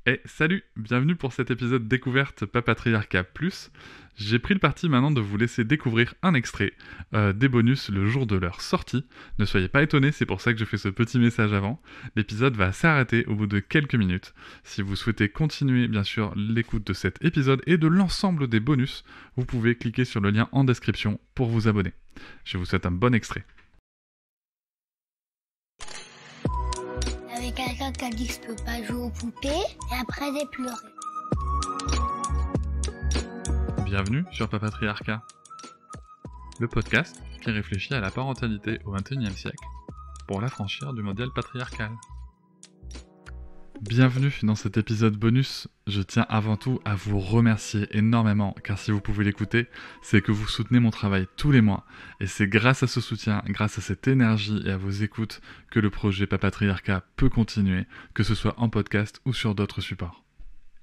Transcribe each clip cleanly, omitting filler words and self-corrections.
Et salut, bienvenue pour cet épisode découverte Papatriarcat Plus. J'ai pris le parti maintenant de vous laisser découvrir un extrait des bonus le jour de leur sortie. Ne soyez pas étonnés, c'est pour ça que je fais ce petit message avant. L'épisode va s'arrêter au bout de quelques minutes. Si vous souhaitez continuer bien sûr l'écoute de cet épisode et de l'ensemble des bonus, vous pouvez cliquer sur le lien en description pour vous abonner. Je vous souhaite un bon extrait. Avec quelqu'un qui a dit que je peux pas jouer aux poupées, et après j'ai pleuré. Bienvenue sur Papatriarcat, le podcast qui réfléchit à la parentalité au XXIe siècle pour l'affranchir du modèle patriarcal. Bienvenue dans cet épisode bonus. Je tiens avant tout à vous remercier énormément, car si vous pouvez l'écouter, c'est que vous soutenez mon travail tous les mois. Et c'est grâce à ce soutien, grâce à cette énergie et à vos écoutes, que le projet Papatriarcat peut continuer, que ce soit en podcast ou sur d'autres supports.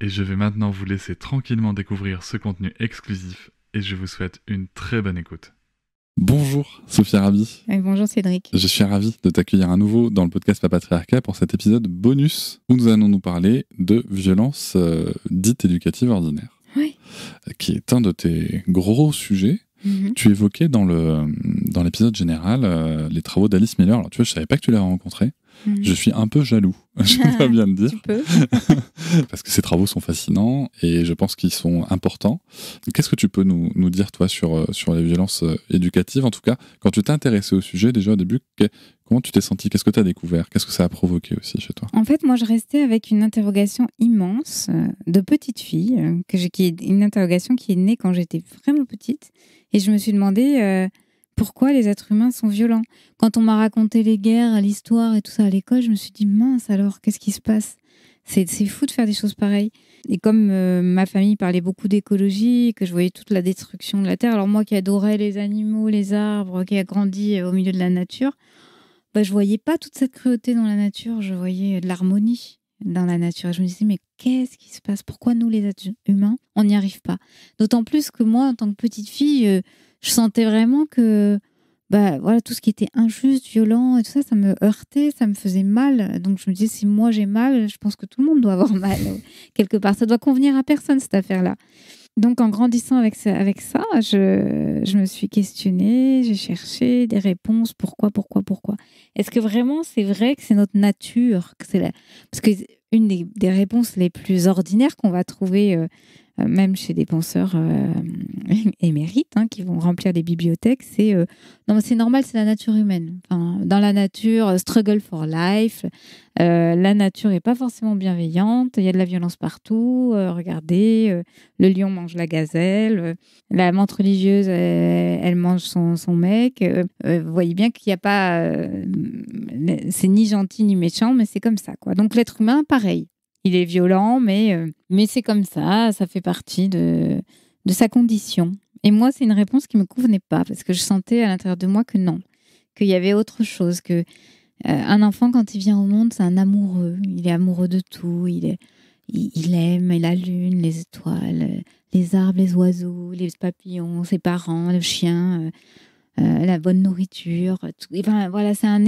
Et je vais maintenant vous laisser tranquillement découvrir ce contenu exclusif, et je vous souhaite une très bonne écoute. Bonjour Sophia Rabi. Bonjour Cédric. Je suis ravi de t'accueillir à nouveau dans le podcast Papatriarcat pour cet épisode bonus où nous allons nous parler de violences dites éducatives ordinaires. Oui. Qui est un de tes gros sujets. Tu évoquais dans l'épisode général les travaux d'Alice Miller. Alors tu vois, je savais pas que tu l'avais rencontrée. Je suis un peu jaloux, je dois bien le dire. Tu peux. Parce que ces travaux sont fascinants et je pense qu'ils sont importants. Qu'est-ce que tu peux nous dire, toi, sur les violences éducatives? En tout cas, quand tu t'es intéressé au sujet, déjà au début, comment tu t'es senti? Qu'est-ce que tu as découvert? Qu'est-ce que ça a provoqué aussi chez toi? En fait, moi, je restais avec une interrogation immense de petite fille, une interrogation qui est née quand j'étais vraiment petite. Et je me suis demandé pourquoi les êtres humains sont violents. Quand on m'a raconté les guerres, l'histoire et tout ça à l'école, je me suis dit, mince alors, qu'est-ce qui se passe? C'est fou de faire des choses pareilles. Et comme ma famille parlait beaucoup d'écologie, que je voyais toute la destruction de la Terre, alors moi qui adorais les animaux, les arbres, qui a grandi au milieu de la nature, je voyais pas toute cette cruauté dans la nature, je voyais de l'harmonie dans la nature. Et je me disais, mais qu'est-ce qui se passe? Pourquoi nous, les êtres humains, on n'y arrive pas? D'autant plus que moi, en tant que petite fille, je sentais vraiment que tout ce qui était injuste, violent et tout ça, ça me heurtait, ça me faisait mal. Donc je me disais, si moi j'ai mal, je pense que tout le monde doit avoir mal. Quelque part, ça doit convenir à personne, cette affaire-là. Donc en grandissant avec ça, je me suis questionnée, j'ai cherché des réponses. Pourquoi? Est-ce que vraiment c'est vrai que c'est notre nature Parce que une des réponses les plus ordinaires qu'on va trouver même chez des penseurs émérites qui vont remplir des bibliothèques, c'est non, mais c'est normal, c'est la nature humaine. Enfin, dans la nature, struggle for life, la nature n'est pas forcément bienveillante, il y a de la violence partout, regardez, le lion mange la gazelle, la menthe religieuse, elle mange son mec, vous voyez bien qu'il n'y a pas... c'est ni gentil ni méchant, mais c'est comme ça, quoi. Donc l'être humain, pareil. Il est violent, mais c'est comme ça fait partie de sa condition. Et moi, c'est une réponse qui ne me convenait pas, parce que je sentais à l'intérieur de moi que non, qu'il y avait autre chose, que un enfant, quand il vient au monde, c'est un amoureux. Il est amoureux de tout, il aime la lune, les étoiles, les arbres, les oiseaux, les papillons, ses parents, le chien, la bonne nourriture. Tout. Et voilà, c'est un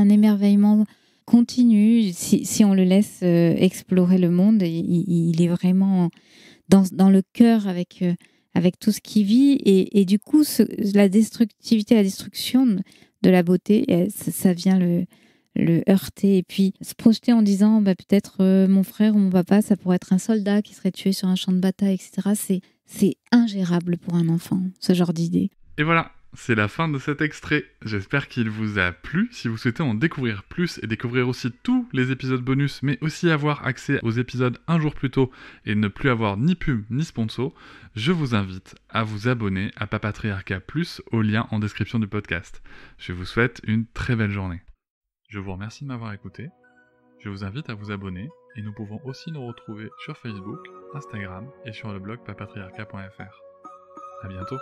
émerveillement continue, si on le laisse explorer le monde, il est vraiment dans le cœur avec tout ce qu'il vit. Et du coup, la destruction de la beauté, ça vient le heurter. Et puis se projeter en disant peut-être mon frère ou mon papa, ça pourrait être un soldat qui serait tué sur un champ de bataille, etc. C'est ingérable pour un enfant, ce genre d'idée. Et voilà, c'est la fin de cet extrait. J'espère qu'il vous a plu. Si vous souhaitez en découvrir plus et découvrir aussi tous les épisodes bonus, mais aussi avoir accès aux épisodes un jour plus tôt et ne plus avoir ni pub ni sponsor, je vous invite à vous abonner à Papatriarcat Plus au lien en description du podcast. Je vous souhaite une très belle journée. Je vous remercie de m'avoir écouté. Je vous invite à vous abonner et nous pouvons aussi nous retrouver sur Facebook, Instagram et sur le blog papatriarcat.fr. À bientôt.